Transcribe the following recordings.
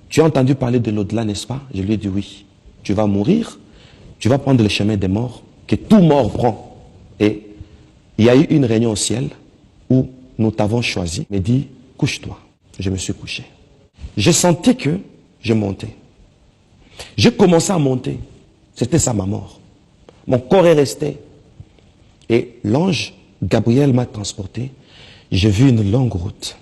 tu as entendu parler de l'au-delà, n'est-ce pas? Je lui ai dit oui. Tu vas mourir, tu vas prendre le chemin des morts, que tout mort prend. Et il y a eu une réunion au ciel où nous t'avons choisi. Il m'a dit, couche-toi. Je me suis couché. J'ai senti que je montais. J'ai commencé à monter. C'était ça ma mort. Mon corps est resté. Et l'ange Gabriel m'a transporté. J'ai vu une longue route.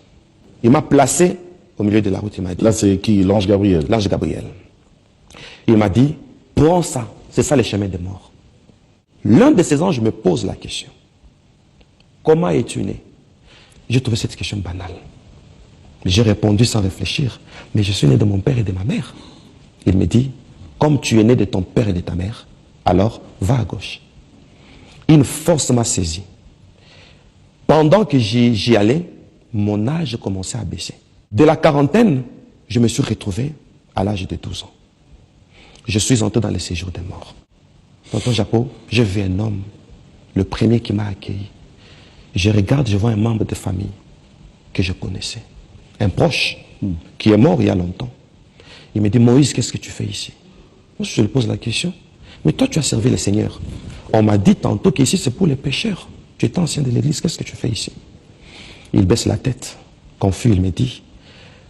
Il m'a placé au milieu de la route. Il m'a dit. Là, c'est qui? L'ange Gabriel? L'ange Gabriel. Il m'a dit, prends ça. C'est ça le chemin des morts. L'un de ces anges me pose la question. Comment es-tu né? J'ai trouvé cette question banale. J'ai répondu sans réfléchir. Mais je suis né de mon père et de ma mère. Il me dit, comme tu es né de ton père et de ta mère, alors va à gauche. Une force m'a saisi. Pendant que j'y allais, mon âge commençait à baisser. De la quarantaine, je me suis retrouvé à l'âge de 12 ans. Je suis entré dans le séjour des morts. Tonton Japo, j'ai vu un homme, le premier qui m'a accueilli. Je regarde, je vois un membre de famille que je connaissais. Un proche qui est mort il y a longtemps. Il me dit, Moïse, qu'est-ce que tu fais ici? Moi, je lui pose la question. Mais toi, tu as servi le Seigneur. On m'a dit tantôt qu'ici, c'est pour les pécheurs. Tu es ancien de l'église, qu'est-ce que tu fais ici? Il baisse la tête. Confus, il me dit,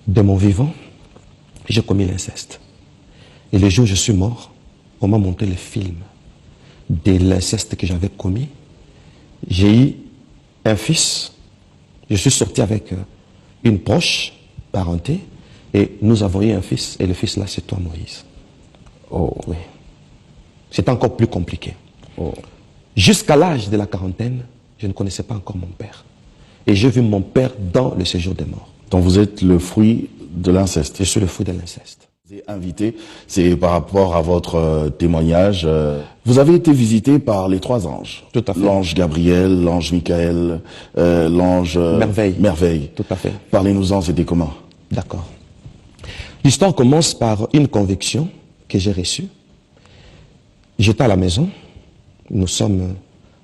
de mon vivant, j'ai commis l'inceste. Et le jour où je suis mort, on m'a montré le film de l'inceste que j'avais commis. J'ai eu un fils. Je suis sorti avec une proche parenté. Et nous avons eu un fils. Et le fils là, c'est toi, Moïse. Oh oui. C'est encore plus compliqué. Oh. Jusqu'à l'âge de la quarantaine, je ne connaissais pas encore mon père. Et j'ai vu mon père dans le séjour des morts. Donc vous êtes le fruit de l'inceste? Je suis le fruit de l'inceste. Vous êtes invité, c'est par rapport à votre témoignage. Vous avez été visité par les 3 anges. Tout à fait. L'ange Gabriel, l'ange Michael, l'ange Merveille. Tout à fait. Parlez-nous-en, c'était comment? D'accord. L'histoire commence par une conviction que j'ai reçue. J'étais à la maison. Nous sommes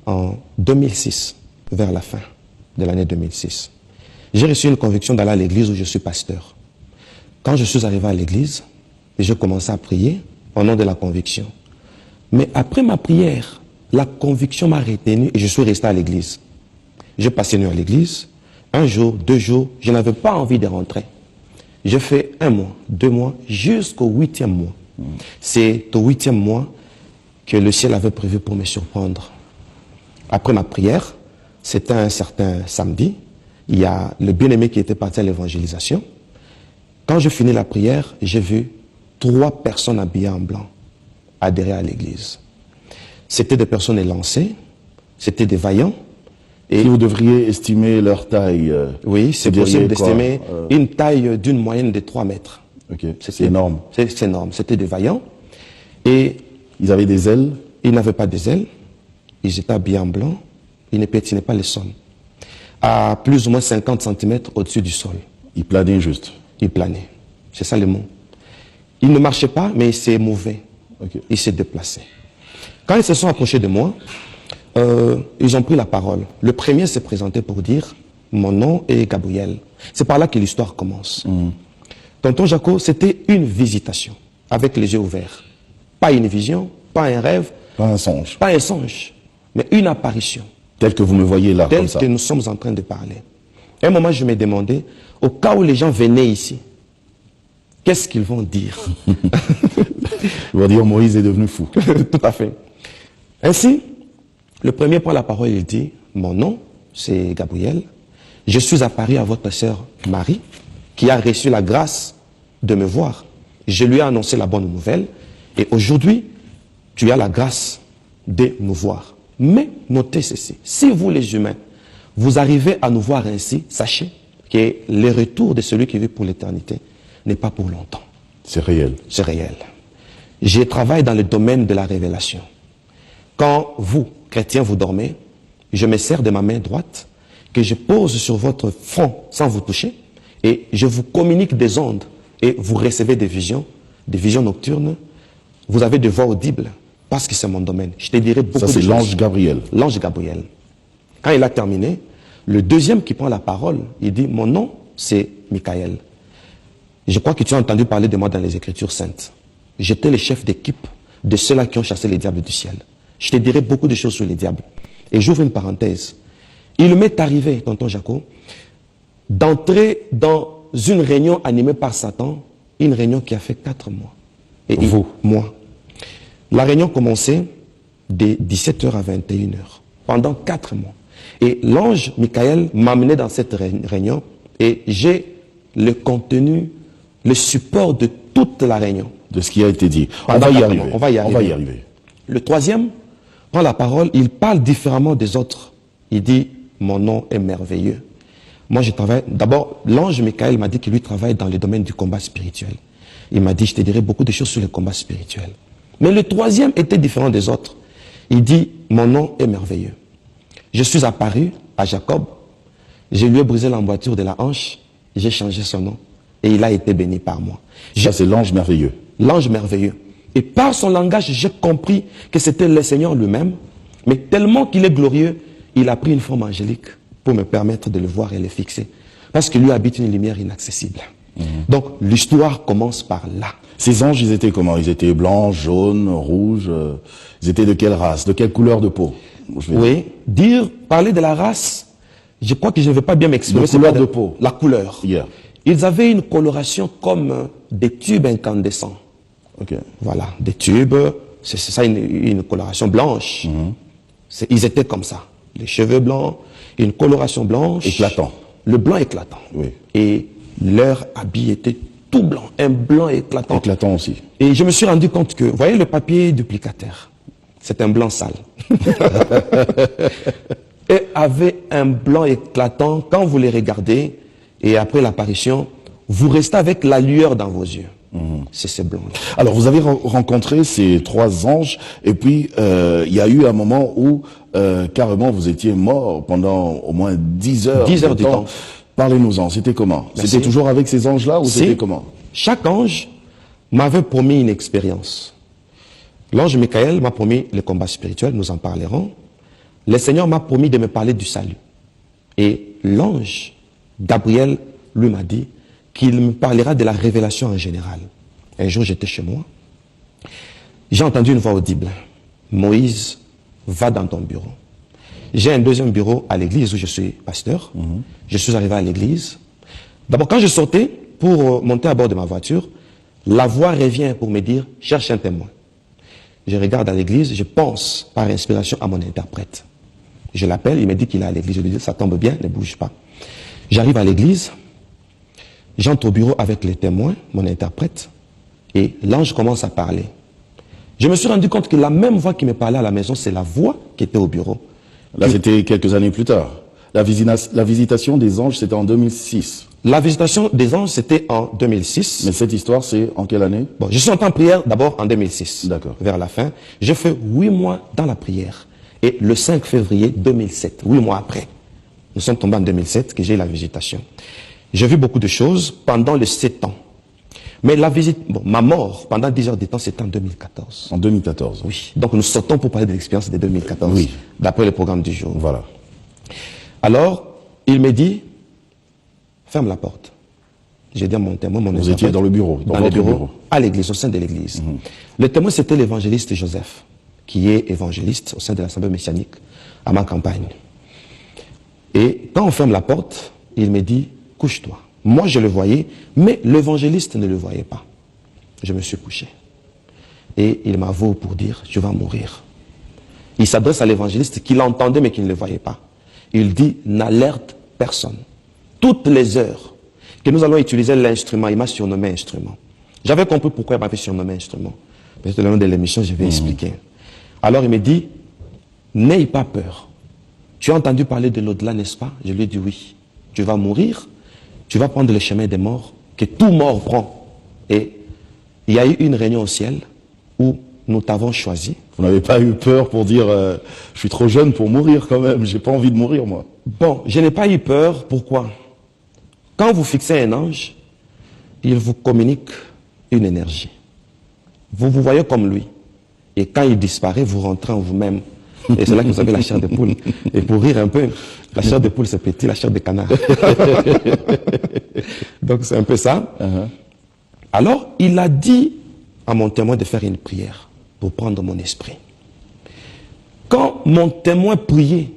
en 2006, vers la fin de l'année 2006. J'ai reçu une conviction d'aller à l'église où je suis pasteur. Quand je suis arrivé à l'église, j'ai commencé à prier au nom de la conviction. Mais après ma prière, la conviction m'a retenu et je suis resté à l'église. J'ai passé une nuit à l'église. Un jour, 2 jours, je n'avais pas envie de rentrer. J'ai fait 1 mois, 2 mois, jusqu'au 8e mois. C'est au 8e mois que le ciel avait prévu pour me surprendre. Après ma prière, c'était un certain samedi, il y a le bien-aimé qui était parti à l'évangélisation. Quand je finis la prière, j'ai vu 3 personnes habillées en blanc adhérer à l'église. C'était des personnes élancées, c'était des vaillants. Et vous devriez estimer leur taille. Oui, c'est possible d'estimer une taille d'une moyenne de 3 mètres. Okay. C'est énorme. C'est énorme. C'était des vaillants. Et ils avaient des ailes? Ils n'avaient pas des ailes. Ils étaient habillés en blanc. Ils ne pétinaient pas le sol. À plus ou moins 50 cm au-dessus du sol. Ils planaient juste? Ils planaient. C'est ça le mot. Ils ne marchaient pas, mais ils se mouvaient. Okay. Ils se déplaçaient. Quand ils se sont approchés de moi, ils ont pris la parole. Le premier s'est présenté pour dire « Mon nom est Gabriel ». C'est par là que l'histoire commence. Tonton Jaco, c'était une visitation, avec les yeux ouverts. Pas une vision, pas un rêve. Pas un songe. Pas un songe, mais une apparition. Tel que vous me voyez là, comme ça. Tel que nous sommes en train de parler. À un moment, je me demandais, au cas où les gens venaient ici, qu'est-ce qu'ils vont dire? Ils vont dire Moïse est devenu fou. Tout à fait. Ainsi, le premier prend la parole, il dit, mon nom, c'est Gabriel. Je suis apparu à votre sœur Marie, qui a reçu la grâce de me voir. Je lui ai annoncé la bonne nouvelle. Et aujourd'hui, tu as la grâce de nous voir. Mais notez ceci, si vous les humains, vous arrivez à nous voir ainsi, sachez que le retour de celui qui vit pour l'éternité n'est pas pour longtemps. C'est réel. C'est réel. Je travaille dans le domaine de la révélation. Quand vous, chrétiens, vous dormez, je me sers de ma main droite que je pose sur votre front sans vous toucher et je vous communique des ondes et vous recevez des visions nocturnes. Vous avez des voix audibles parce que c'est mon domaine. Je te dirai beaucoup de choses. Ça, c'est l'ange Gabriel. L'ange Gabriel. Quand il a terminé, le deuxième qui prend la parole, il dit, mon nom, c'est Michael. Je crois que tu as entendu parler de moi dans les Écritures saintes. J'étais le chef d'équipe de ceux-là qui ont chassé les diables du ciel. Je te dirai beaucoup de choses sur les diables. Et j'ouvre une parenthèse. Il m'est arrivé, tonton Jaco, d'entrer dans une réunion animée par Satan, une réunion qui a fait 4 mois. Et Vous? Moi. La réunion commençait de 17h à 21h, pendant 4 mois. Et l'ange Michael m'a amené dans cette réunion et j'ai le contenu, le support de toute la réunion. De ce qui a été dit. On Pendant va y 4 arriver. mois. On va y arriver. Le troisième prend la parole, il parle différemment des autres. Il dit, mon nom est merveilleux. Moi, je travaille, d'abord, l'ange Michael m'a dit qu'il lui travaille dans le domaine du combat spirituel. Il m'a dit, je te dirai beaucoup de choses sur le combat spirituel. Mais le troisième était différent des autres. Il dit, mon nom est merveilleux. Je suis apparu à Jacob, je lui ai brisé l'emboîture de la hanche, j'ai changé son nom et il a été béni par moi. Ça, c'est l'ange merveilleux. L'ange merveilleux. Et par son langage, j'ai compris que c'était le Seigneur lui-même, mais tellement qu'il est glorieux, il a pris une forme angélique pour me permettre de le voir et le fixer. Parce que lui habite une lumière inaccessible. Donc l'histoire commence par là. Ces anges, ils étaient comment? Ils étaient blancs, jaunes, rouges. Ils étaient de quelle race? De quelle couleur de peau? Oui, parler de la race, je crois que je ne vais pas bien m'exprimer. La couleur de peau. La couleur. Yeah. Ils avaient une coloration comme des tubes incandescents. Ok. Voilà, des tubes, c'est ça une coloration blanche. Ils étaient comme ça. Les cheveux blancs, une coloration blanche. Éclatant. Le blanc éclatant. Oui. Et leur habit était tout blanc, un blanc éclatant. Éclatant aussi. Et je me suis rendu compte que, vous voyez le papier duplicateur, c'est un blanc sale. Et avait un blanc éclatant, quand vous les regardez, et après l'apparition, vous restez avec la lueur dans vos yeux. C'est ce blanc. Alors, vous avez rencontré ces 3 anges, et puis il y a eu un moment où carrément vous étiez mort pendant au moins 10 heures. 10 heures de temps. Parlez-nous-en, c'était comment? Merci. C'était toujours avec ces anges-là ou c'était comment? Chaque ange m'avait promis une expérience. L'ange Michael m'a promis le combat spirituel, nous en parlerons. Le Seigneur m'a promis de me parler du salut. Et l'ange Gabriel lui m'a dit qu'il me parlera de la révélation en général. Un jour, j'étais chez moi. J'ai entendu une voix audible. Moïse, va dans ton bureau. J'ai un deuxième bureau à l'église où je suis pasteur. Je suis arrivé à l'église. D'abord, quand je sortais pour monter à bord de ma voiture, la voix revient pour me dire, cherche un témoin. Je regarde à l'église, je pense par inspiration à mon interprète. Je l'appelle, il me dit qu'il est à l'église. Je lui dis, ça tombe bien, ne bouge pas. J'arrive à l'église, j'entre au bureau avec les témoins, mon interprète, et l'ange commence à parler. Je me suis rendu compte que la même voix qui me parlait à la maison, c'est la voix qui était au bureau. Là, c'était quelques années plus tard. La visitation des anges, c'était en 2006. La visitation des anges, c'était en 2006. Mais cette histoire, c'est en quelle année? Bon, je suis entré en prière d'abord en 2006. D'accord. Vers la fin. J'ai fait 8 mois dans la prière. Et le 5 février 2007, 8 mois après, nous sommes tombés en 2007, que j'ai eu la visitation. J'ai vu beaucoup de choses pendant les 7 ans. Mais la visite, ma mort pendant 10 heures de temps, c'était en 2014. En 2014. Oui. Donc nous sortons pour parler de l'expérience de 2014. Oui. D'après le programme du jour. Voilà. Alors, il me dit, ferme la porte. J'ai dit à mon témoin, mon Vous interprète, étiez dans le bureau, dans le bureau, à l'église, au sein de l'église. Le témoin, c'était l'évangéliste Joseph, qui est évangéliste au sein de l'Assemblée messianique à ma campagne. Et quand on ferme la porte, il me dit, couche-toi. Moi, je le voyais, mais l'évangéliste ne le voyait pas. Je me suis couché. Et il m'avoue pour dire, je vais mourir. Il s'adresse à l'évangéliste qui l'entendait, mais qui ne le voyait pas. Il dit, n'alerte personne. Toutes les heures que nous allons utiliser l'instrument, il m'a surnommé instrument. J'avais compris pourquoi il m'avait surnommé instrument. Peut-être le long de l'émission, je vais expliquer. Alors il me dit, n'aie pas peur. Tu as entendu parler de l'au-delà, n'est-ce pas? Je lui ai dit oui. Tu vas mourir, tu vas prendre le chemin des morts, que tout mort prend. Et il y a eu une réunion au ciel où nous t'avons choisi. Vous n'avez pas eu peur pour dire, je suis trop jeune pour mourir quand même, j'ai pas envie de mourir moi. Bon, je n'ai pas eu peur, pourquoi? Quand vous fixez un ange, il vous communique une énergie. Vous vous voyez comme lui. Et quand il disparaît, vous rentrez en vous-même. Et c'est là que vous avez la chair de poule. Et pour rire un peu, la chair de poule c'est petit, la chair de canard. Donc c'est un peu ça. Alors, il a dit à mon témoin de faire une prière pour prendre mon esprit. Quand mon témoin priait,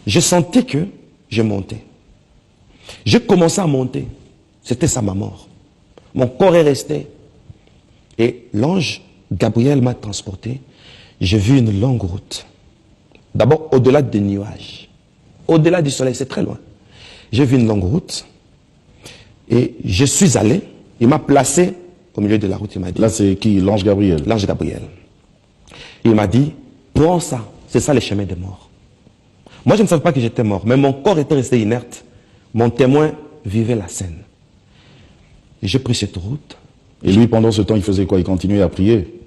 je sentais que je montais. Je commençais à monter. C'était ça ma mort. Mon corps est resté. Et l'ange Gabriel m'a transporté. J'ai vu une longue route. D'abord, au-delà des nuages. Au-delà du soleil, c'est très loin. J'ai vu une longue route. Et je suis allé. Il m'a placé au milieu de la route. Il m'a dit. Là, c'est qui? L'ange Gabriel. L'ange Gabriel. Il m'a dit, prends ça. C'est ça le chemin des morts. Moi, je ne savais pas que j'étais mort. Mais mon corps était resté inerte. Mon témoin vivait la scène. J'ai pris cette route. Et lui, pendant ce temps, il faisait quoi? Il continuait à prier?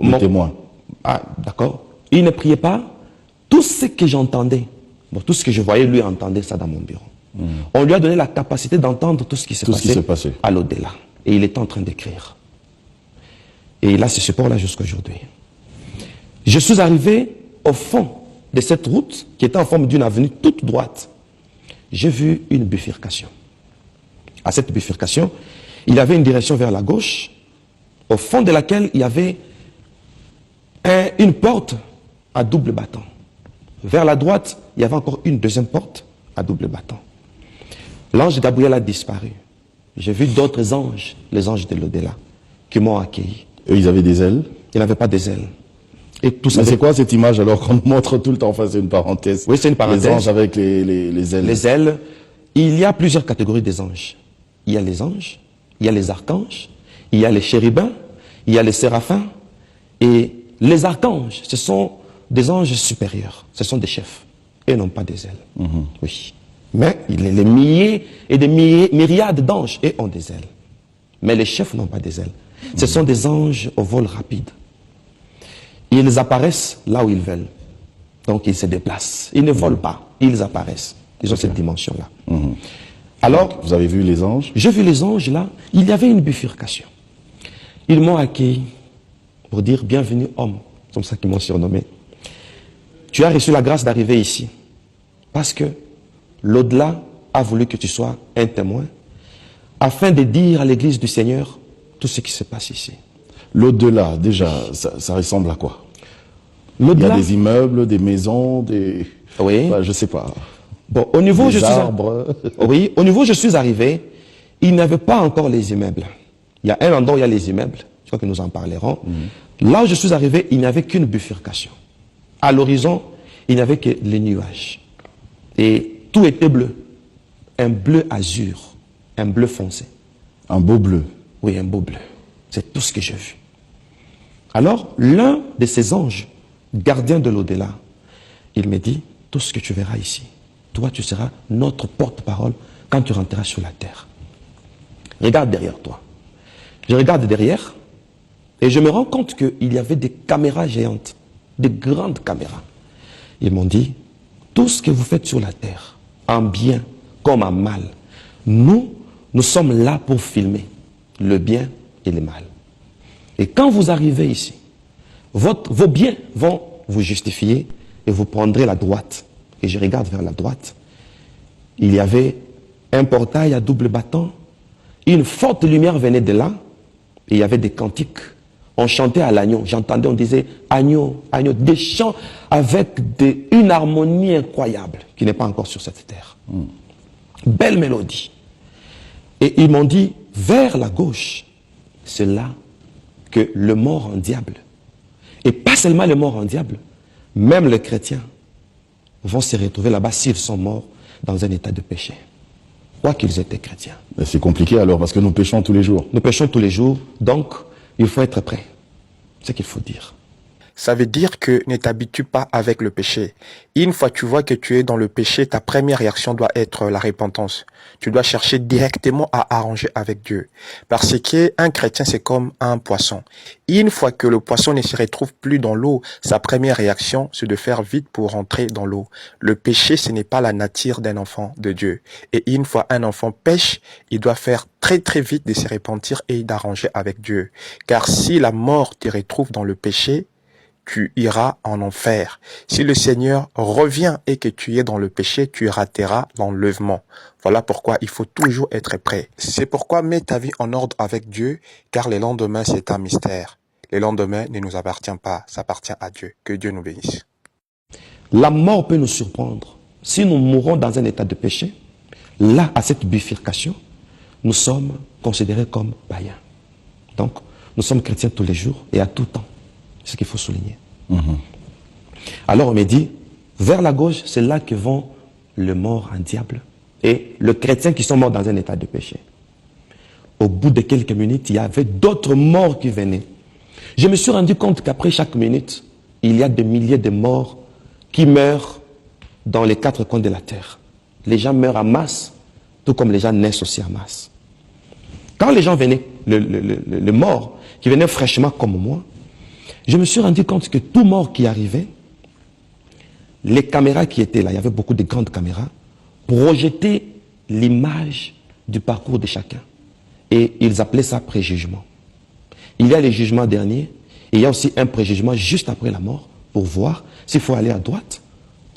Le témoin. Ah, d'accord. Il ne priait pas. Tout ce que j'entendais, bon, tout ce que je voyais, lui entendait ça dans mon bureau. On lui a donné la capacité d'entendre tout ce qui s'est passé à l'au-delà. Et il était en train d'écrire. Et il a ce support-là jusqu'aujourd'hui. Je suis arrivé au fond de cette route, qui était en forme d'une avenue toute droite. J'ai vu une bifurcation. À cette bifurcation, il y avait une direction vers la gauche, au fond de laquelle il y avait une porte à double battant. Vers la droite, il y avait encore une deuxième porte à double battant. L'ange Gabriel a disparu. J'ai vu d'autres anges, les anges de l'au-delà, qui m'ont accueilli. Eux, ils avaient des ailes? Ils n'avaient pas des ailes. Et tout ça. Mais c'est quoi cette image alors qu'on nous montre tout le temps? Enfin, c'est une parenthèse. Oui, c'est une parenthèse. Les anges avec les ailes. Les ailes. Il y a plusieurs catégories des anges. Il y a les anges, il y a les archanges, il y a les chérubins, il y a les séraphins. Et les archanges, ce sont des anges supérieurs. Ce sont des chefs. Et non pas des ailes. Oui. Mais il y a les milliers et des myriades d'anges et ont des ailes. Mais les chefs n'ont pas des ailes. Ce sont des anges au vol rapide. Ils apparaissent là où ils veulent. Donc ils se déplacent. Ils ne volent pas. Ils apparaissent. Ils ont cette dimension-là. Alors, vous avez vu les anges? J'ai vu les anges là. Il y avait une bifurcation. Ils m'ont accueilli pour dire bienvenue homme. C'est comme ça qu'ils m'ont surnommé. Tu as reçu la grâce d'arriver ici. Parce que l'au-delà a voulu que tu sois un témoin afin de dire à l'église du Seigneur tout ce qui se passe ici. L'au-delà, déjà, ça ressemble à quoi? Il y a des immeubles, des maisons, des... Oui. Enfin, je sais pas. Bon, au niveau des arbres. Oui, au niveau où je suis arrivé, il n'y avait pas encore les immeubles. Il y a un endroit où il y a les immeubles. Je crois que nous en parlerons. Là où je suis arrivé, il n'y avait qu'une bifurcation. À l'horizon, il n'y avait que les nuages. Et tout était bleu. Un bleu azur. Un bleu foncé. Un beau bleu. Oui, un beau bleu. C'est tout ce que j'ai vu. Alors, l'un de ces anges, gardien de l'au-delà, il me dit, tout ce que tu verras ici, toi tu seras notre porte-parole quand tu rentreras sur la terre. Regarde derrière toi. Je regarde derrière et je me rends compte qu'il y avait des caméras géantes, des grandes caméras. Ils m'ont dit, tout ce que vous faites sur la terre, en bien comme en mal, nous sommes là pour filmer le bien et le mal. Et quand vous arrivez ici, vos biens vont vous justifier et vous prendrez la droite. Et je regarde vers la droite. Il y avait un portail à double battant. Une forte lumière venait de là. Et il y avait des cantiques. On chantait à l'agneau. J'entendais, on disait agneau, agneau. Des chants avec une harmonie incroyable qui n'est pas encore sur cette terre. Belle mélodie. Et ils m'ont dit, vers la gauche, c'est là que le mort en diable, et pas seulement le mort en diable, même les chrétiens vont se retrouver là-bas s'ils sont morts dans un état de péché. Quoi qu'ils étaient chrétiens. C'est compliqué alors, parce que nous péchons tous les jours. Nous péchons tous les jours, donc il faut être prêt. C'est ce qu'il faut dire. Ça veut dire que ne t'habitue pas avec le péché. Une fois que tu vois que tu es dans le péché, ta première réaction doit être la repentance. Tu dois chercher directement à arranger avec Dieu. Parce qu'un chrétien, c'est comme un poisson. Une fois que le poisson ne se retrouve plus dans l'eau, sa première réaction, c'est de faire vite pour rentrer dans l'eau. Le péché, ce n'est pas la nature d'un enfant de Dieu. Et une fois un enfant pêche, il doit faire très très vite de se repentir et d'arranger avec Dieu. Car si la mort te retrouve dans le péché, tu iras en enfer. Si le Seigneur revient et que tu es dans le péché, tu rateras l'enlèvement. Voilà pourquoi il faut toujours être prêt. C'est pourquoi mets ta vie en ordre avec Dieu, car le lendemain, c'est un mystère. Le lendemain ne nous appartient pas, ça appartient à Dieu. Que Dieu nous bénisse. La mort peut nous surprendre. Si nous mourons dans un état de péché, là, à cette bifurcation, nous sommes considérés comme païens. Donc, nous sommes chrétiens tous les jours et à tout temps. C'est ce qu'il faut souligner. Alors on me dit, vers la gauche, c'est là que vont le mort en diable et le chrétien qui sont morts dans un état de péché. Au bout de quelques minutes, il y avait d'autres morts qui venaient. Je me suis rendu compte qu'après chaque minute, il y a des milliers de morts qui meurent dans les quatre coins de la terre. Les gens meurent en masse, tout comme les gens naissent aussi en masse. Quand les gens venaient, le mort, qui venait fraîchement comme moi, je me suis rendu compte que tout mort qui arrivait, les caméras qui étaient là, il y avait beaucoup de grandes caméras, projetaient l'image du parcours de chacun. Et ils appelaient ça préjugement. Il y a les jugements derniers, et il y a aussi un préjugement juste après la mort, pour voir s'il faut aller à droite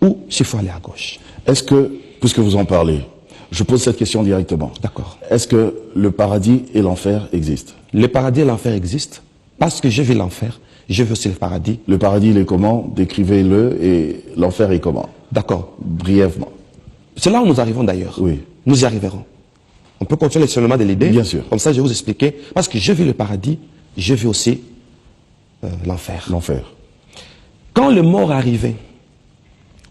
ou s'il faut aller à gauche. Est-ce que, puisque vous en parlez, je pose cette question directement. D'accord. Est-ce que le paradis et l'enfer existent? Le paradis et l'enfer existent parce que je vis l'enfer, je veux aussi le paradis. Le paradis, il est comment? Décrivez-le. Et l'enfer est comment? D'accord. Brièvement. C'est là où nous arrivons d'ailleurs. Oui. Nous y arriverons. On peut continuer seulement de l'idée. Bien sûr. Comme ça, je vais vous expliquer. Parce que je vis le paradis, je vis aussi l'enfer. L'enfer. Quand le mort arrivait,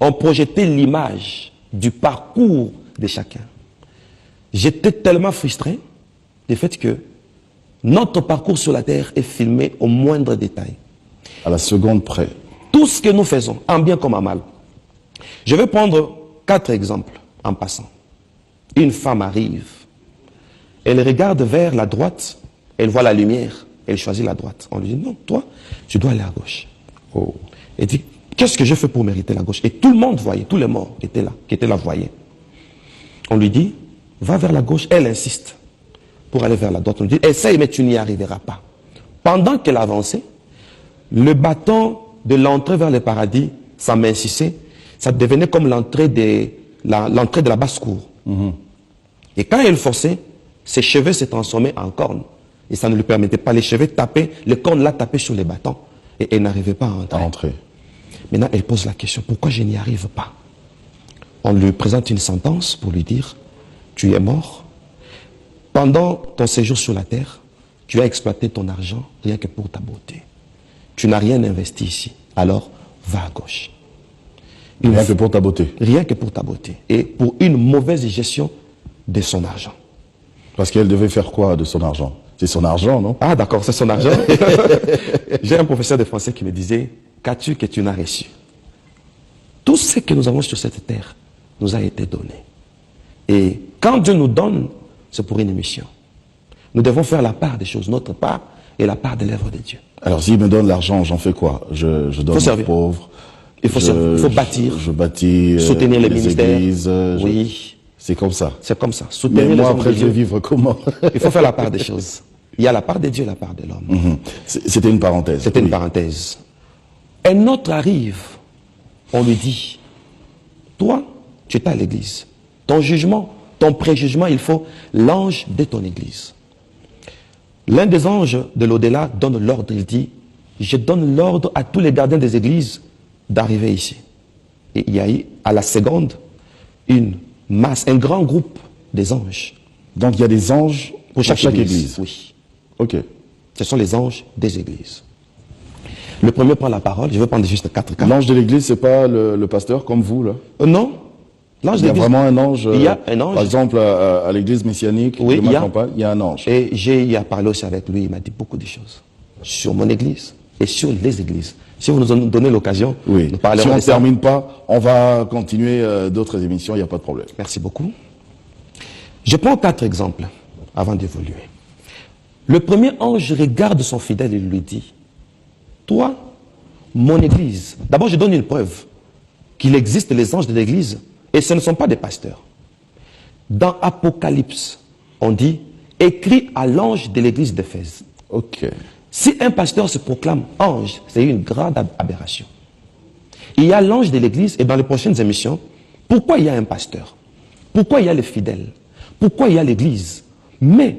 on projetait l'image du parcours de chacun. J'étais tellement frustré du fait que notre parcours sur la terre est filmé au moindre détail. À la seconde près. Tout ce que nous faisons, en bien comme en mal. Je vais prendre 4 exemples en passant. Une femme arrive, elle regarde vers la droite, elle voit la lumière, elle choisit la droite. On lui dit non, toi, tu dois aller à gauche. Oh. Elle dit, qu'est-ce que je fais pour mériter la gauche? Et tout le monde voyait, tous les morts qui étaient là voyaient. On lui dit, va vers la gauche, elle insiste pour aller vers la droite. On lui dit, essaye mais tu n'y arriveras pas. Pendant qu'elle avançait, le bâton de l'entrée vers le paradis, ça m'insistait, ça devenait comme l'entrée de la basse-cour. Et quand elle forçait, ses cheveux se transformaient en cornes. Et ça ne lui permettait pas, les cheveux tapaient, les cornes là tapaient sur les bâtons. Et elle n'arrivait pas à entrer. Maintenant, elle pose la question, pourquoi je n'y arrive pas? On lui présente une sentence pour lui dire, tu es mort. Pendant ton séjour sur la terre, tu as exploité ton argent rien que pour ta beauté. Tu n'as rien investi ici. Alors, va à gauche. Rien que pour ta beauté. Rien que pour ta beauté. Et pour une mauvaise gestion de son argent. Parce qu'elle devait faire quoi de son argent? C'est son argent, non? Ah d'accord, c'est son argent. J'ai un professeur de français qui me disait, qu'as-tu que tu n'as reçu? Tout ce que nous avons sur cette terre nous a été donné. Et quand Dieu nous donne, c'est pour une mission. Nous devons faire la part des choses, notre part et la part de l'œuvre de Dieu. Alors s'il me donne l'argent, j'en fais quoi? Je donne aux pauvres. Il faut bâtir. Je bâtis soutenir les ministères. Églises. Oui. C'est comme ça. C'est comme ça. Soutenir mais moi, après, je vais vivre comment? Il faut faire la part des choses. Il y a la part de Dieu et la part de l'homme. C'était une parenthèse. C'était une parenthèse. Un autre arrive, on lui dit, toi, tu es à l'église. Ton jugement, ton préjugement, il faut l'ange de ton église. L'un des anges de l'au-delà donne l'ordre, il dit, je donne l'ordre à tous les gardiens des églises d'arriver ici. Et il y a eu, à la seconde, une masse, un grand groupe des anges. Donc il y a des anges pour chaque église. Oui. Ok. Ce sont les anges des églises. Le premier prend la parole, je vais prendre juste 4 cas. L'ange de l'église, c'est pas le pasteur comme vous, là? Non. Il y a vraiment un ange. Il y a un ange. Par exemple, à l'église messianique de ma campagne, il y a un ange. Et j'ai parlé aussi avec lui, il m'a dit beaucoup de choses. Sur mon église et sur les églises. Si vous nous donnez l'occasion, oui. Nous parlerons si on de ne termine pas, on va continuer d'autres émissions, il n'y a pas de problème. Merci beaucoup. Je prends 4 exemples avant d'évoluer. Le premier ange regarde son fidèle et lui dit, toi, mon église, d'abord je donne une preuve qu'il existe les anges de l'église et ce ne sont pas des pasteurs. Dans Apocalypse, on dit, écrit à l'ange de l'église d'Éphèse. Ok. Si un pasteur se proclame ange, c'est une grande aberration. Il y a l'ange de l'église, et dans les prochaines émissions, pourquoi il y a un pasteur? Pourquoi il y a les fidèles? Pourquoi il y a l'église? Mais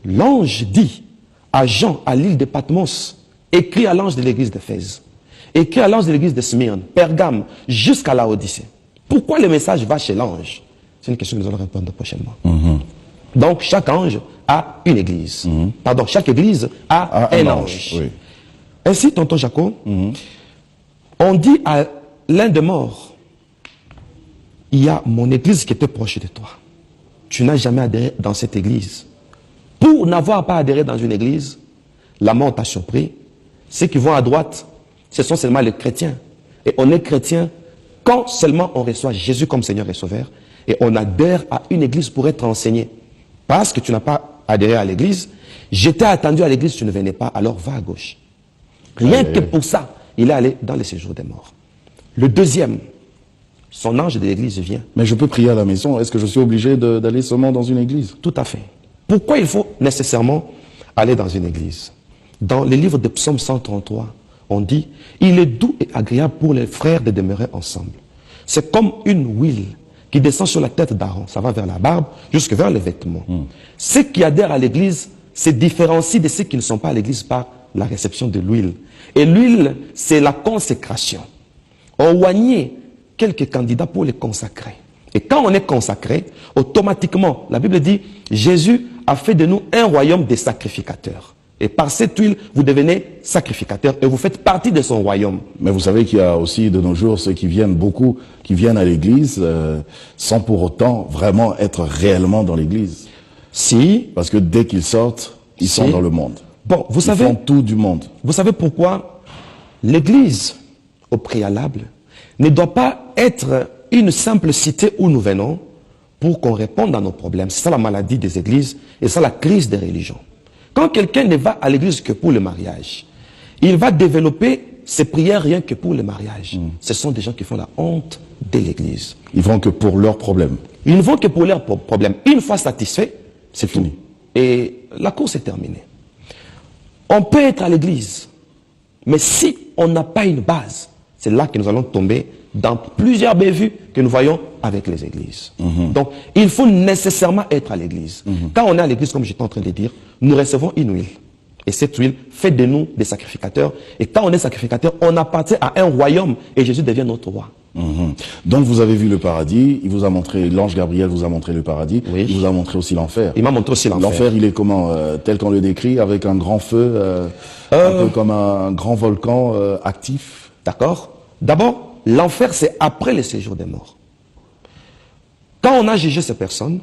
l'ange dit à Jean, à l'île de Patmos, écrit à l'ange de l'église d'Éphèse, écrit à l'ange de l'église de Smyrne, Pergame, jusqu'à la Odyssée. Pourquoi le message va chez l'ange? C'est une question que nous allons répondre prochainement. Donc, chaque ange a une église. Pardon, chaque église a un ange. Oui. Ainsi, tonton Jaco, on dit à l'un des morts, il y a mon église qui était proche de toi. Tu n'as jamais adhéré dans cette église. Pour n'avoir pas adhéré dans une église, la mort t'a surpris. Ceux qui vont à droite, ce sont seulement les chrétiens. Et on est chrétien quand seulement on reçoit Jésus comme Seigneur et Sauveur. Et on adhère à une église pour être enseigné. Parce que tu n'as pas adhéré à l'église, j'étais attendu à l'église, tu ne venais pas, alors va à gauche. Rien que pour ça, il est allé dans le séjour des morts. Le deuxième, son ange de l'église vient. Mais je peux prier à la maison. Est-ce que je suis obligé d'aller seulement dans une église? Tout à fait. Pourquoi il faut nécessairement aller dans une église? Dans le livre de Psaume 133, on dit, il est doux et agréable pour les frères de demeurer ensemble. C'est comme une huile qui descend sur la tête d'Aaron. Ça va vers la barbe, jusque vers les vêtements. Ceux qui adhèrent à l'église se différencient de ceux qui ne sont pas à l'église par la réception de l'huile. Et l'huile, c'est la consécration. On oignait quelques candidats pour les consacrer. Et quand on est consacré, automatiquement, la Bible dit, Jésus a fait de nous un royaume des sacrificateurs. Et par cette huile, vous devenez sacrificateur et vous faites partie de son royaume. Mais vous savez qu'il y a aussi de nos jours ceux qui viennent beaucoup, qui viennent à l'église sans pour autant vraiment être réellement dans l'église. Si. Parce que dès qu'ils sortent, ils sont dans le monde. Bon, vous ils savez, font tout du monde. Vous savez pourquoi l'église, au préalable, ne doit pas être une simple cité où nous venons pour qu'on réponde à nos problèmes. C'est ça la maladie des églises et c'est ça la crise des religions. Quand quelqu'un ne va à l'église que pour le mariage, il va développer ses prières rien que pour le mariage. Ce sont des gens qui font la honte de l'église. Ils vont que pour leurs problèmes. Ils ne vont que pour leurs problèmes. Une fois satisfait, c'est fini. Et la course est terminée. On peut être à l'église, mais si on n'a pas une base, c'est là que nous allons tomber dans plusieurs bévues que nous voyons avec les églises. Donc, il faut nécessairement être à l'église. Quand on est à l'église, comme j'étais en train de dire, nous recevons une huile. Et cette huile fait de nous des sacrificateurs. Et quand on est sacrificateur, on appartient à un royaume et Jésus devient notre roi. Donc vous avez vu le paradis, il vous a montré, l'ange Gabriel vous a montré le paradis, Oui. il vous a montré aussi l'enfer. Il m'a montré aussi l'enfer. L'enfer, il est comment tel qu'on le décrit, avec un grand feu, un peu comme un grand volcan actif. D'accord? D'abord, l'enfer, c'est après le séjour des morts. Quand on a jugé ces personnes,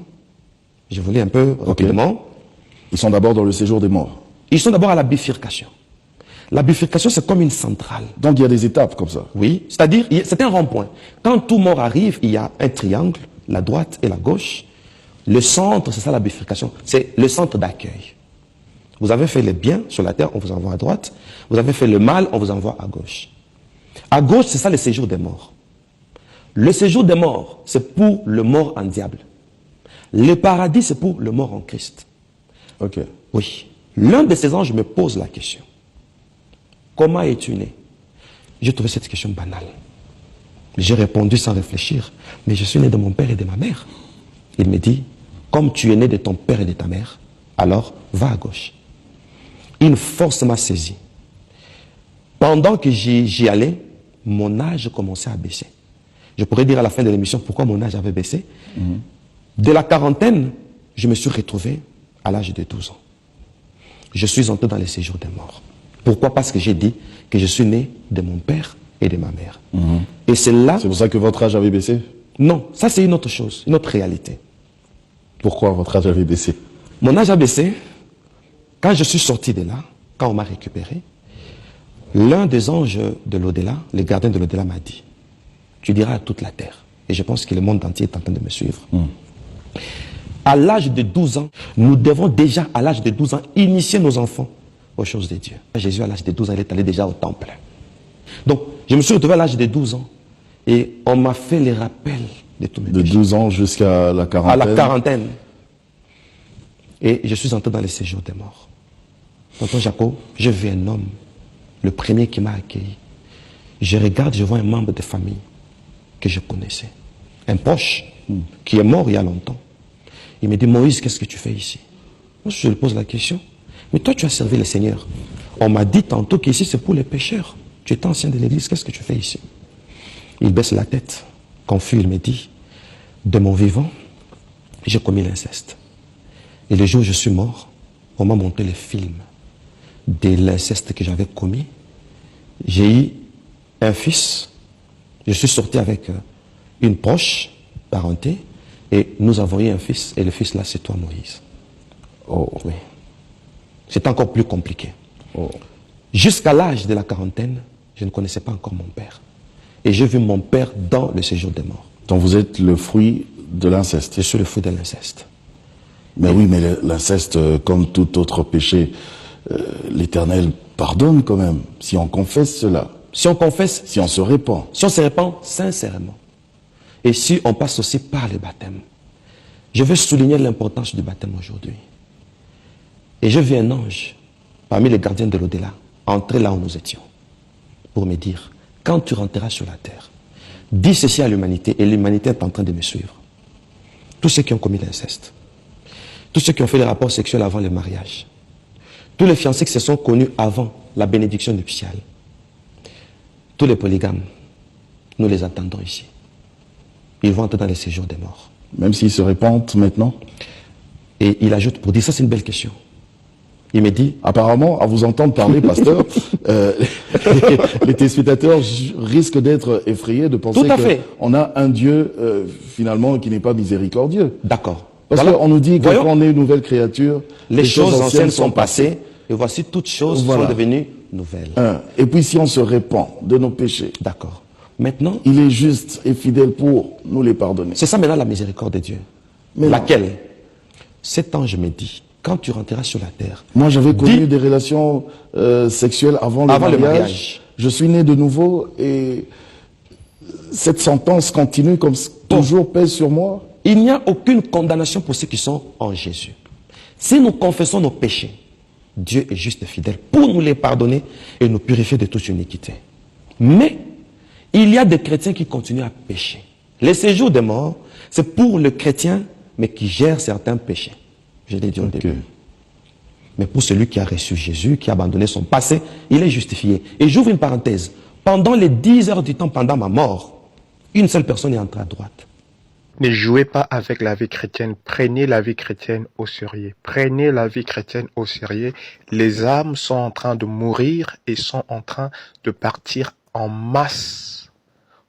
je vous lis un peu rapidement, Ils sont d'abord dans le séjour des morts. ils sont d'abord à la bifurcation. La bifurcation, c'est comme une centrale. Donc il y a des étapes comme ça. Oui, c'est-à-dire, c'est un rond-point. Quand tout mort arrive, il y a un triangle, la droite et la gauche. Le centre, c'est ça la bifurcation, c'est le centre d'accueil. Vous avez fait le bien sur la terre, on vous envoie à droite. Vous avez fait le mal, on vous envoie à gauche. À gauche, c'est ça le séjour des morts. Le séjour des morts, c'est pour le mort en diable. Le paradis, c'est pour le mort en Christ. Ok. Oui. L'un de ces anges me pose la question. Comment es-tu né? J'ai trouvé cette question banale. J'ai répondu sans réfléchir. Mais je suis né de mon père et de ma mère. Il me dit, comme tu es né de ton père et de ta mère, alors va à gauche. Une force m'a saisi. Pendant que j'y allais, mon âge commençait à baisser. Je pourrais dire à la fin de l'émission pourquoi mon âge avait baissé. De la quarantaine, je me suis retrouvé à l'âge de 12 ans. Je suis entré dans les séjours des morts. Pourquoi? Parce que j'ai dit que je suis né de mon père et de ma mère. Et c'est là... C'est pour ça que votre âge avait baissé? Non, ça c'est une autre chose, une autre réalité. Pourquoi votre âge avait baissé? Mon âge a baissé quand je suis sorti de là, quand on m'a récupéré. L'un des anges de l'au-delà, les gardiens de l'au-delà m'a dit, tu diras à toute la terre. Et je pense que le monde entier est en train de me suivre. À l'âge de 12 ans, nous devons déjà, à l'âge de 12 ans, initier nos enfants aux choses de Dieu. Jésus, à l'âge de 12 ans, il est allé déjà au temple. Donc, je me suis retrouvé à l'âge de 12 ans et on m'a fait les rappels de tous mes péchés. De 12 ans jusqu'à la quarantaine. À la quarantaine. Et je suis entré dans les séjours des morts. Tonton Jacob, je vis un homme, le premier qui m'a accueilli. Je regarde, je vois un membre de famille que je connaissais. Un proche qui est mort il y a longtemps. Il me dit, Moïse, qu'est-ce que tu fais ici? Moi, je lui pose la question. Mais toi, tu as servi le Seigneur. On m'a dit tantôt qu'ici, c'est pour les pécheurs. Tu es ancien de l'église, qu'est-ce que tu fais ici? Il baisse la tête. Confus, il me dit, de mon vivant, j'ai commis l'inceste. Et le jour où je suis mort, on m'a montré le film de l'inceste que j'avais commis. J'ai eu un fils. Je suis sorti avec une proche parenté. Et nous avons eu un fils. Et le fils là, c'est toi, Moïse. Oh oui. C'est encore plus compliqué. Oh. Jusqu'à l'âge de la quarantaine, je ne connaissais pas encore mon père. Et j'ai vu mon père dans le séjour des morts. Donc vous êtes le fruit de l'inceste. Je suis le fruit de l'inceste. Mais oui, mais l'inceste, comme tout autre péché, l'Éternel pardonne quand même, si on confesse cela. Si on confesse, si on se répand. Si on se répand sincèrement. Et si on passe aussi par le baptême. Je veux souligner l'importance du baptême aujourd'hui. Et je vis un ange, parmi les gardiens de l'au-delà, entrer là où nous étions, pour me dire, quand tu rentreras sur la terre, dis ceci à l'humanité, et l'humanité est en train de me suivre. Tous ceux qui ont commis l'inceste, tous ceux qui ont fait des rapports sexuels avant le mariage, tous les fiancés qui se sont connus avant la bénédiction nuptiale, tous les polygames, nous les attendons ici. Ils vont entrer dans les séjours des morts. Même s'ils se répandent maintenant? Et il ajoute pour dire, ça c'est une belle question. Il me dit, apparemment, à vous entendre parler, pasteur, les téléspectateurs risquent d'être effrayés de penser qu'on a un Dieu, finalement, qui n'est pas miséricordieux. D'accord. Parce qu'on nous dit que quand on est une nouvelle créature, les choses anciennes sont passées, et voici toutes choses sont devenues nouvelles. Et puis si on se répand de nos péchés, d'accord. Maintenant, il est juste et fidèle pour nous les pardonner. C'est ça maintenant la miséricorde de Dieu. Mais laquelle? Cet ange me dit, quand tu rentreras sur la terre. Moi j'avais connu des relations sexuelles avant le mariage. Je suis né de nouveau et cette sentence continue comme toujours pèse sur moi. Il n'y a aucune condamnation pour ceux qui sont en Jésus. Si nous confessons nos péchés, Dieu est juste et fidèle pour nous les pardonner et nous purifier de toute iniquité. Mais il y a des chrétiens qui continuent à pécher. Les séjours des morts, c'est pour le chrétien, mais qui gère certains péchés. Je l'ai dit au début. Mais pour celui qui a reçu Jésus, qui a abandonné son passé, il est justifié. Et j'ouvre une parenthèse. Pendant les 10 heures du temps, pendant ma mort, une seule personne est entrée à droite. Ne jouez pas avec la vie chrétienne. Prenez la vie chrétienne au sérieux. Prenez la vie chrétienne au sérieux. Les âmes sont en train de mourir et sont en train de partir en masse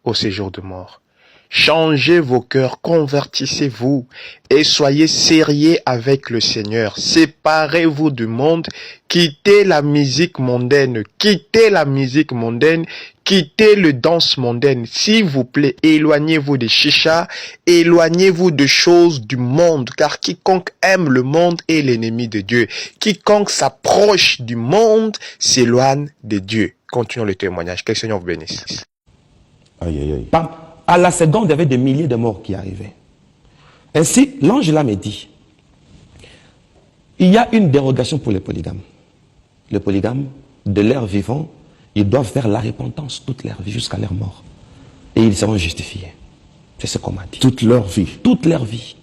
au séjour de mort. Changez vos cœurs, convertissez-vous et soyez sérieux avec le Seigneur. Séparez-vous du monde, quittez la musique mondaine, quittez la musique mondaine, quittez le danse mondaine. S'il vous plaît, éloignez-vous des chichas, éloignez-vous de choses du monde, car quiconque aime le monde est l'ennemi de Dieu. Quiconque s'approche du monde s'éloigne de Dieu. Continuons le témoignage. Que le Seigneur vous bénisse. Aïe, aïe, aïe. À la seconde, il y avait des milliers de morts qui arrivaient. Ainsi, l'ange là me dit, il y a une dérogation pour les polygames. Les polygames, de leur vivant, ils doivent faire la repentance toute leur vie jusqu'à leur mort. Et ils seront justifiés. C'est ce qu'on m'a dit. Toute leur vie. Toute leur vie.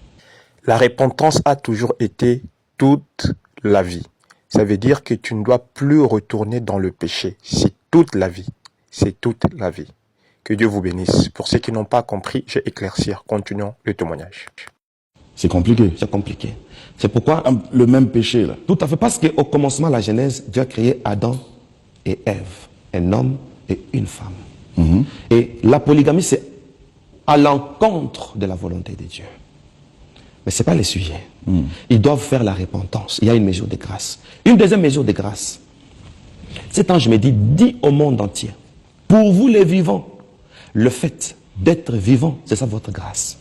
La repentance a toujours été toute la vie. Ça veut dire que tu ne dois plus retourner dans le péché. C'est toute la vie. C'est toute la vie. Que Dieu vous bénisse. Pour ceux qui n'ont pas compris, je vais éclaircir. Continuons le témoignage. C'est compliqué. C'est compliqué. C'est pourquoi... Le même péché, là. Tout à fait. Parce qu'au commencement, la Genèse, Dieu a créé Adam et Ève. Un homme et une femme. Et la polygamie, c'est à l'encontre de la volonté de Dieu. Mais ce n'est pas le sujet. Ils doivent faire la repentance. Il y a une mesure de grâce. Une deuxième mesure de grâce. Cet ange me dit, dis au monde entier, pour vous les vivants, le fait d'être vivant, c'est ça votre grâce.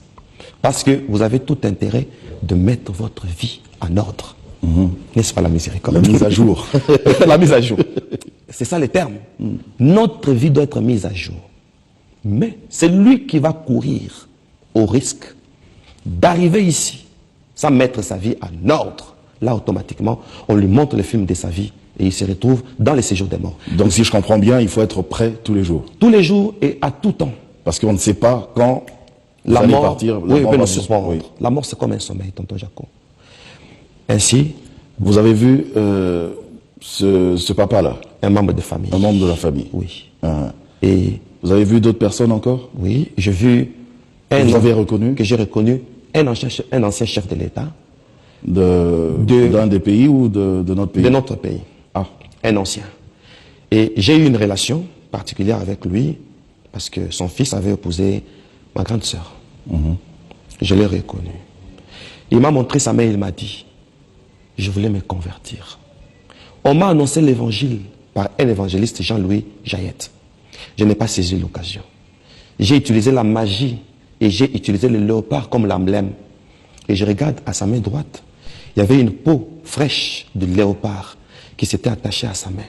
Parce que vous avez tout intérêt de mettre votre vie en ordre. N'est-ce pas la miséricorde? La mise à jour. La mise à jour. C'est ça les termes. Notre vie doit être mise à jour. Mais c'est lui qui va courir au risque d'arriver ici sans mettre sa vie en ordre. là, automatiquement, on lui montre le film de sa vie et il se retrouve dans les séjours des morts. Donc, si je comprends bien, il faut être prêt tous les jours. Tous les jours et à tout temps. Parce qu'on ne sait pas quand la vous allez mort, partir. La mort va nous surprendre. Oui. La mort, c'est comme un sommeil, tonton Jaco. Ainsi, vous avez vu ce papa-là? Un membre de famille. Un membre de la famille. Oui. Et vous avez vu d'autres personnes encore? Oui, j'ai vu vous avez reconnu? Que j'ai reconnu un ancien chef de l'État. D'un des pays ou de notre pays? De notre pays. Ah. Un ancien. Et j'ai eu une relation particulière avec lui parce que son fils avait épousé ma grande sœur. Je l'ai reconnu. Il m'a montré sa main et il m'a dit, je voulais me convertir. On m'a annoncé l'évangile par un évangéliste, Jean-Louis Jaillette. Je n'ai pas saisi l'occasion. J'ai utilisé la magie et j'ai utilisé le léopard comme l'emblème. Et je regarde à sa main droite, il y avait une peau fraîche de léopard qui s'était attachée à sa main.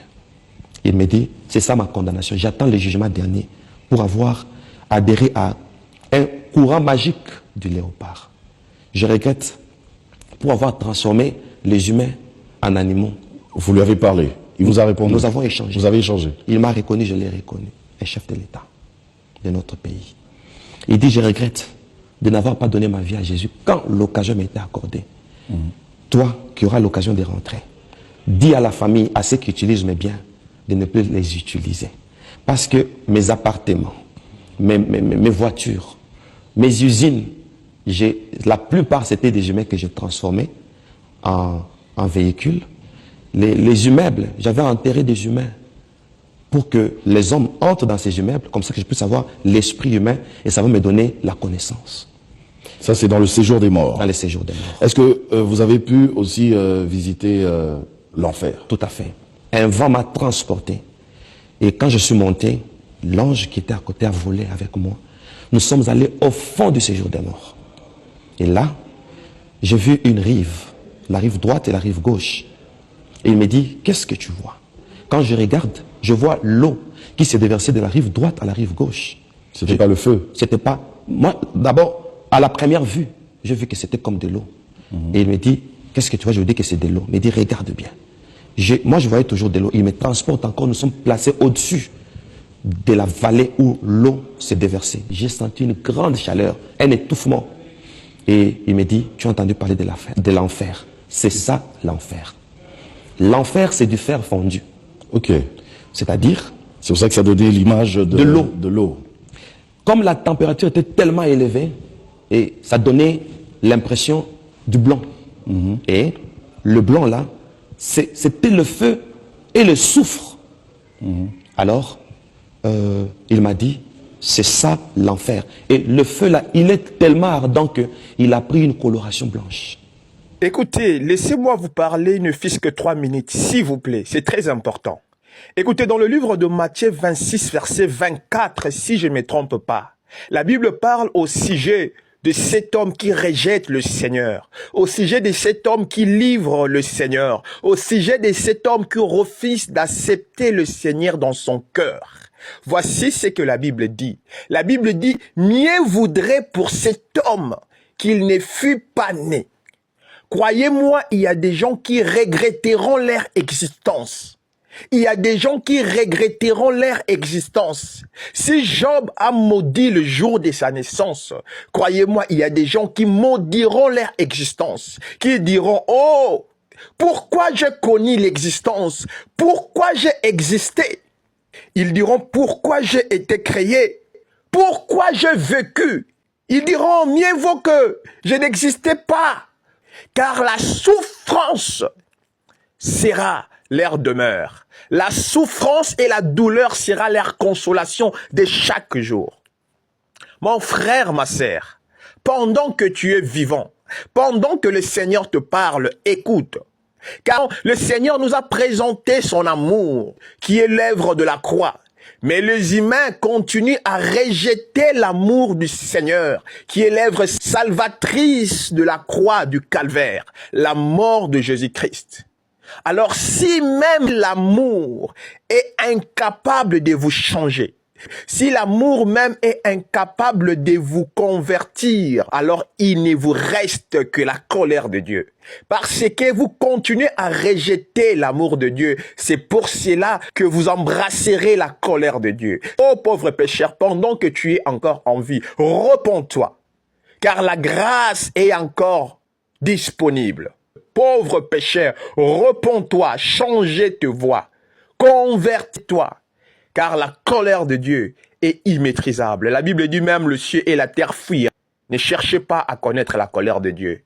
Il me dit, c'est ça ma condamnation. J'attends le jugement dernier pour avoir adhéré à un courant magique du léopard. Je regrette pour avoir transformé les humains en animaux. Vous lui avez parlé, il vous a répondu. Nous avons échangé. Vous avez échangé. Il m'a reconnu, je l'ai reconnu. Un chef de l'État de notre pays. Il dit, je regrette de n'avoir pas donné ma vie à Jésus quand l'occasion m'était accordée. Toi qui auras l'occasion de rentrer, dis à la famille, à ceux qui utilisent mes biens, de ne plus les utiliser. Parce que mes appartements, mes voitures, mes usines, la plupart c'était des humains que j'ai transformés en véhicules. Les immeubles, j'avais enterré des humains pour que les hommes entrent dans ces immeubles, comme ça que je puisse avoir l'esprit humain et ça va me donner la connaissance. Ça, c'est dans le séjour des morts. Dans le séjour des morts. Est-ce que vous avez pu aussi visiter l'enfer? Tout à fait. Un vent m'a transporté. Et quand je suis monté, l'ange qui était à côté a volé avec moi. Nous sommes allés au fond du séjour des morts. Et là, j'ai vu une rive, la rive droite et la rive gauche. Et il me dit, qu'est-ce que tu vois? Quand je regarde, je vois l'eau qui s'est déversée de la rive droite à la rive gauche. C'était pas le feu? C'était pas... Moi, d'abord, à la première vue, j'ai vu que c'était comme de l'eau. Et il me dit, qu'est-ce que tu vois? Je lui dis que c'est de l'eau. Il me dit, regarde bien. Moi, je voyais toujours de l'eau. Il me transporte encore. Nous sommes placés au-dessus de la vallée où l'eau s'est déversée. J'ai senti une grande chaleur, un étouffement. Et il me dit, tu as entendu parler de l'enfer. C'est ça, l'enfer. L'enfer, c'est du fer fondu. Ok. C'est-à-dire... C'est pour ça que ça donnait l'image de l'eau. Comme la température était tellement élevée, et ça donnait l'impression du blanc. Et le blanc, là, c'était le feu et le soufre. Alors, il m'a dit, c'est ça l'enfer. Et le feu, là, il est tellement ardent qu'il a pris une coloration blanche. Écoutez, laissez-moi vous parler, ne fût-ce que 3 minutes, s'il vous plaît. C'est très important. Écoutez, dans le livre de Matthieu 26, verset 24, si je ne me trompe pas, la Bible parle au sujet de cet homme qui rejette le Seigneur, au sujet de cet homme qui livre le Seigneur, au sujet de cet homme qui refuse d'accepter le Seigneur dans son cœur. Voici ce que la Bible dit. La Bible dit, mieux vaudrait pour cet homme qu'il ne fût pas né. Croyez-moi, il y a des gens qui regretteront leur existence. Il y a des gens qui regretteront leur existence. Si Job a maudit le jour de sa naissance, croyez-moi, il y a des gens qui maudiront leur existence, qui diront, oh, pourquoi j'ai connu l'existence? Pourquoi j'ai existé? Ils diront, pourquoi j'ai été créé? Pourquoi j'ai vécu? Ils diront, mieux vaut que je n'existais pas, car la souffrance sera leur demeure. La souffrance et la douleur sera leur consolation de chaque jour. Mon frère, ma sœur, pendant que tu es vivant, pendant que le Seigneur te parle, écoute. Car le Seigneur nous a présenté son amour, qui est l'œuvre de la croix. Mais les humains continuent à rejeter l'amour du Seigneur, qui est l'œuvre salvatrice de la croix du calvaire, la mort de Jésus-Christ. Alors si même l'amour est incapable de vous changer, Si l'amour même est incapable de vous convertir, alors il ne vous reste que la colère de Dieu. Parce que vous continuez à rejeter l'amour de Dieu, c'est pour cela que vous embrasserez la colère de Dieu. Ô pauvre pécheur, pendant que tu es encore en vie, repens-toi, car la grâce est encore disponible. Pauvre pécheur, repens-toi, change tes voies, convertis-toi, car la colère de Dieu est immaîtrisable. La Bible dit même le ciel et la terre fuient. Ne cherchez pas à connaître la colère de Dieu,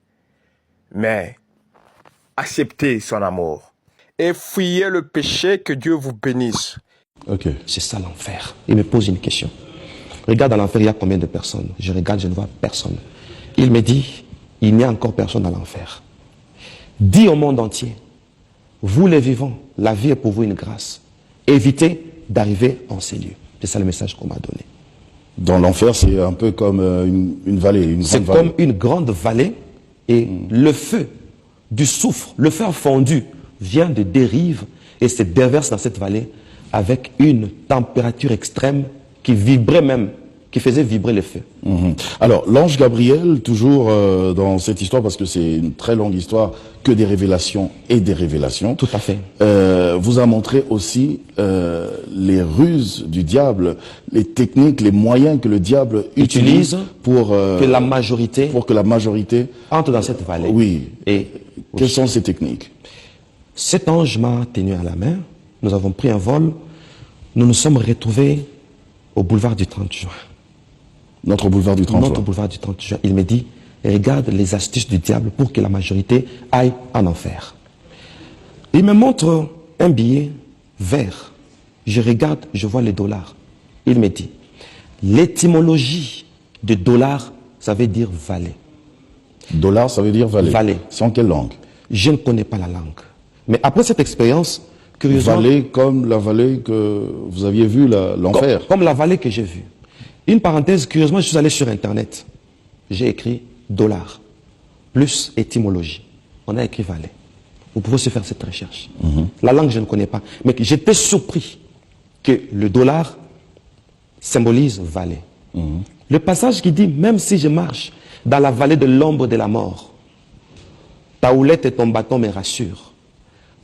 mais acceptez son amour. Et fuyez le péché, que Dieu vous bénisse. Ok. C'est ça l'enfer. Il me pose une question. Regarde à l'enfer, il y a combien de personnes? Je regarde, je ne vois personne. Il me dit, il n'y a encore personne à l'enfer. Dis au monde entier, vous les vivants, la vie est pour vous une grâce. Évitez d'arriver en ces lieux. C'est ça le message qu'on m'a donné. Dans l'enfer, c'est un peu comme une vallée, une grande vallée. C'est comme une grande vallée et le feu du soufre, le fer fondu vient de dérive et se déverse dans cette vallée avec une température extrême qui vibrait même, qui faisait vibrer le feu. Alors, l'ange Gabriel, toujours dans cette histoire, parce que c'est une très longue histoire, que des révélations et des révélations. Tout à fait. Vous a montré aussi les ruses du diable, les techniques, les moyens que le diable utilise pour que la majorité entre dans cette vallée. Oui. Et quelles sont ces techniques? Cet ange m'a tenu à la main. Nous avons pris un vol. Nous nous sommes retrouvés au boulevard du 30 juin. Notre boulevard du 30 juin. Notre boulevard du 30 juin. Il me dit, regarde les astuces du diable pour que la majorité aille en enfer. Il me montre un billet vert. Je regarde, je vois les dollars. Il me dit, l'étymologie de dollar, ça veut dire vallée. Dollar, ça veut dire vallée. Vallée. C'est en quelle langue? Je ne connais pas la langue. Mais après cette expérience, curieusement... Vallée comme la vallée que vous aviez vue, l'enfer. Comme la vallée que j'ai vue. Une parenthèse, curieusement, je suis allé sur Internet. J'ai écrit dollar, plus étymologie. On a écrit vallée. Vous pouvez se faire cette recherche. La langue, je ne connais pas. Mais j'étais surpris que le dollar symbolise vallée. Le passage qui dit, même si je marche dans la vallée de l'ombre de la mort, ta houlette et ton bâton me rassurent.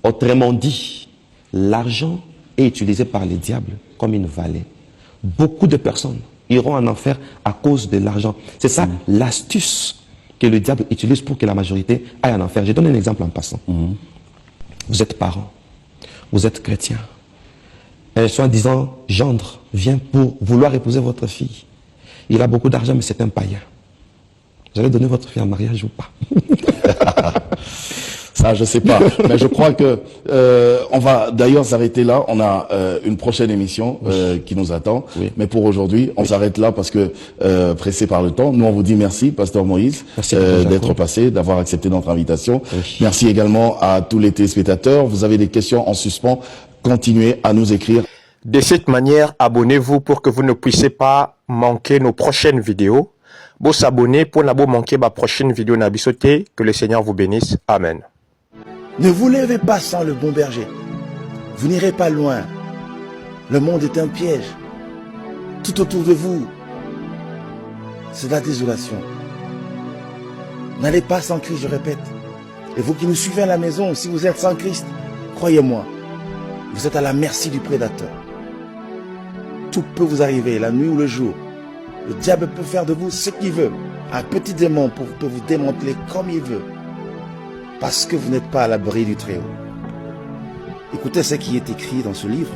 Autrement dit, l'argent est utilisé par les diables comme une vallée. Beaucoup de personnes iront en enfer à cause de l'argent. C'est ça l'astuce que le diable utilise pour que la majorité aille en enfer. Je donne un exemple en passant. Vous êtes parents, vous êtes chrétiens. Un soi-disant gendre vient pour vouloir épouser votre fille. Il a beaucoup d'argent, mais c'est un païen. Vous allez donner votre fille en mariage ou pas? Ça, je sais pas. Mais je crois que on va d'ailleurs s'arrêter là. On a une prochaine émission qui nous attend. Oui. Mais pour aujourd'hui, on s'arrête là parce que pressé par le temps. Nous, on vous dit merci, Pasteur Moïse, d'être passé, d'avoir accepté notre invitation. Oui. Merci également à tous les téléspectateurs. Vous avez des questions en suspens, continuez à nous écrire. De cette manière, abonnez-vous pour que vous ne puissiez pas manquer nos prochaines vidéos. Vous s'abonner pour ne pas manquer ma prochaine vidéo nabisoté. Que le Seigneur vous bénisse. Amen. Ne vous levez pas sans le bon berger. Vous n'irez pas loin. Le monde est un piège. Tout autour de vous, c'est la désolation. N'allez pas sans Christ, je répète. Et vous qui nous suivez à la maison, si vous êtes sans Christ, croyez-moi, vous êtes à la merci du prédateur. Tout peut vous arriver, la nuit ou le jour. Le diable peut faire de vous ce qu'il veut. Un petit démon peut vous démanteler comme il veut. Parce que vous n'êtes pas à l'abri du Très-Haut. Écoutez ce qui est écrit dans ce livre.